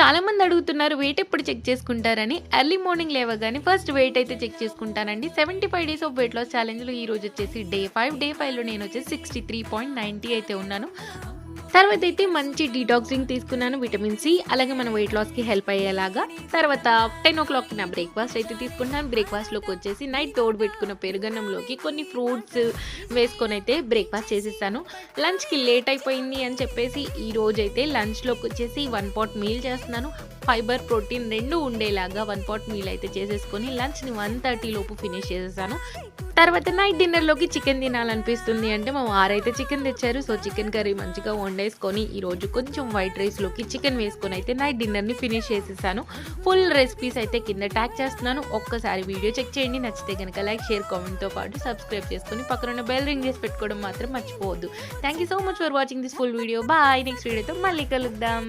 చాలామంది అడుగుతున్నారు వెయిట్ ఎప్పుడు చెక్ చేసుకుంటారని. ఎర్లీ మార్నింగ్ లేవగానే ఫస్ట్ వెయిట్ అయితే చెక్ చేసుకుంటానండి. 75 డేస్ ఆఫ్ వెయిట్ లాస్ ఛాలెంజ్‌లో ఈరోజు వచ్చేసి డే 5. డే 5లో నేనొచ్చేసి 63.90 అయితే ఉన్నాను. తర్వాతైతే మంచి డీటాక్సింగ్ తీసుకున్నాను. విటమిన్ సి అలాగే మన వెయిట్ లాస్‌కి హెల్ప్ అయ్యేలాగా. తర్వాత 10:00కి నా బ్రేక్‌ఫాస్ట్ అయితే తీసుకుంటున్నాను. బ్రేక్‌ఫాస్ట్‌లోకి వచ్చేసి నైట్ తోడుపెట్టుకున్న పెరుగన్నంలోకి కొన్ని ఫ్రూట్స్ వేసుకొనైతే బ్రేక్‌ఫాస్ట్ చేసేసాను. లంచ్‌కి లేట్ అయిపోయింది అని చెప్పేసి ఈరోజైతే లంచ్‌లోకి వచ్చేసి 1 పాట్ మీల్ చేస్తున్నాను. ఫైబర్, ప్రోటీన్ 2 ఉండేలాగా 1 పాట్ మీల్ అయితే చేసేసుకొని లంచ్‌ని 1:30 లోపు ఫినిష్ చేసేసాను. తర్వాత నైట్ డిన్నర్‌లోకి చికెన్ తినాలనిపిస్తుంది అంటే మా వారైతే చికెన్ తెచ్చారు. సో, చికెన్ కర్రీ మంచిగా వండేసుకొని ఈరోజు కొంచెం వైట్ రైస్‌లోకి చికెన్ వేసుకొని అయితే నైట్ డిన్నర్‌ని ఫినిష్ చేసేసాను. ఫుల్ రెసిపీస్ అయితే కింద ట్యాగ్ చేస్తున్నాను. ఒక్కసారి వీడియో చెక్ చేయండి. నచ్చితే గనుక లైక్, షేర్, కామెంట్‌తో పాటు సబ్స్క్రైబ్ చేసుకొని పక్కనున్న బెల్ రింగ్ చేసి పెట్టుకోవడం మాత్రం మర్చిపోవద్దు. Thank you so much for watching this full video. Bye. Next వీడియోతో మళ్ళీ కలుద్దాం.